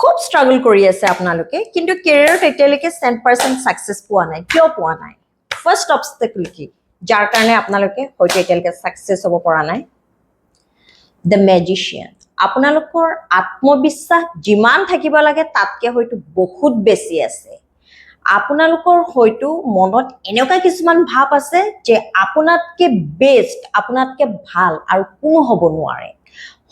খুব স্ট্ৰাগল কৰি আছে আপোনালোকে কিন্তু কেৰিয়াৰত এতিয়ালৈকে 100% সাকসেস পোৱা নাই কিয় পোৱা নাই ফাৰ্স্ট অবস্টেকল কি যাৰ কাৰণে আপোনালোকে হয়তো এতিয়ালৈকে সাকসেস হ'ব পৰা নাই দ্য মেজিচিয়ান আপোনালোকৰ আত্মবিশ্বাস যিমান থাকিব লাগে তাতকে হয়তো বহুত বেছি আছে আপোনালোকৰ হয়তো মনত এনেকুৱা কিছুমান ভাব আছে যে আপোনাতকে বেষ্ট আপোনাতকে ভাল আৰু কোনো হ'ব নোৱাৰে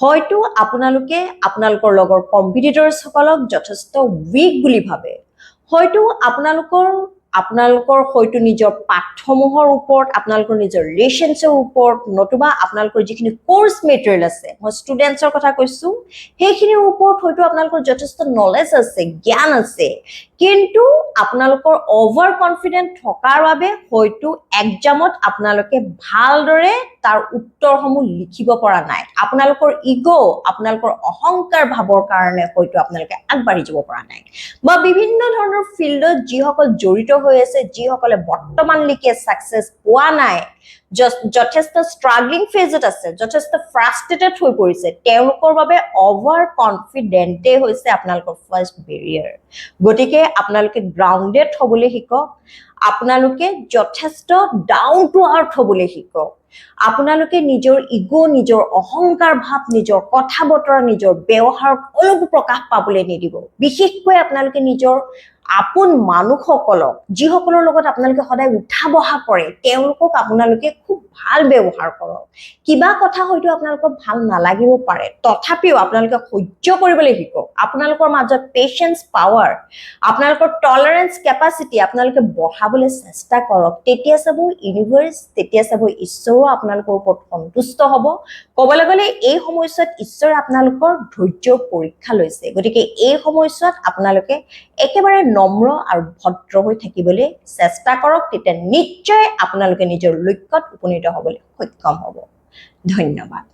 হয়তো আপোনালোকে আপোনালোকৰ লগৰ কম্পিটিটৰছ সকলক যথেষ্ট উইক বুলি ভাবে হয়তো আপোনালোকৰ হয়তো নিজৰ পাঠ্যমোহৰ ওপৰত আপোনালোকৰ নিজৰ ৰিলেশনছৰ ওপৰত নতুবা আপোনালোকৰ যিখিনি কোৰ্স মেটেৰিয়েল আছে মই ষ্টুডেন্টছৰ কথা কৈছো সেইখিনিৰ ওপৰত হয়তো আপোনালোকৰ যথেষ্ট নলেজ আছে জ্ঞান আছে কিন্তু আপোনালোকৰ ওভাৰ কনফিডেন্ট থকাৰ বাবে হয়তো এক্সামত আপোনালোকে ভালদৰে তাৰ উত্তৰসমূহ লিখিব পৰা নাই আপোনালোকৰ ইগো আপোনালোকৰ অহংকাৰ ভাবৰ কাৰণে হয়তো আপোনালোকে আগবাঢ়ি যাব পৰা নাই বা বিভিন্ন ধৰণৰ ফিল্ডত যিসকল জড়িত হৈ আছে যিসকলে বৰ্তমানলৈকে সাকসেস পোৱা নাই যথেষ্ট স্ট্ৰাগলিং ফেজত আছে যথেষ্ট ফ্ৰাষ্ট্ৰেটেড হৈ পৰিছে তেওঁলোকৰ বাবে ওভাৰ কনফিডেন্টে হৈছে আপোনালোকৰ ফাৰ্স্ট বেৰিয়াৰ গতিকে আপোনালোকে গ্ৰাউন্ডেড হ'বলৈ শিকক আপোনালোকে যথেষ্ট ডাউন টু আৰ্থ হ'বলৈ শিকক আপোনালোকে নিজৰ ইগো নিজৰ অহংকাৰ ভাব নিজৰ কথা বতৰা নিজৰ ব্যৱহাৰত অলপ প্ৰকাশ পাবলৈ নিদিব বিশেষকৈ আপোনালোকে নিজৰ আপোন মানুহসকলক যিসকলৰ লগত আপোনালোকে সদায় উঠা বহা কৰে তেওঁলোকক আপোনালোকে খুব ভাল ব্যৱহাৰ কৰক কিবা কথা হয়তো আপোনালোকৰ ভাল নালাগিব পাৰে তথাপিও আপোনালোকে সহ্য কৰিবলৈ শিকক আপোনালোকৰ মাজত পেশেন্স পাৱাৰ আপোনালোকৰ টলাৰেন্স কেপাসিটি আপোনালোকে বঢ়াবলৈ চেষ্টা কৰক তেতিয়া চাব ইউনিভাৰ্স তেতিয়া চাব ঈশ্বৰো আপোনালোকৰ ওপৰত সন্তুষ্ট হ'ব ক'বলৈ গ'লে এই সময়ছোৱাত ঈশ্বৰে আপোনালোকৰ ধৈৰ্য্যৰ পৰীক্ষা লৈছে গতিকে এই সময়ছোৱাত আপোনালোকে একেবাৰে নম্ৰ আৰু ভদ্ৰ হৈ থাকিবলৈ চেষ্টা কৰক তেতিয়া নিশ্চয় আপোনালোকে নিজৰ লক্ষ্যত উপনীত হ'বলৈ সক্ষম হ'ব ধন্যবাদ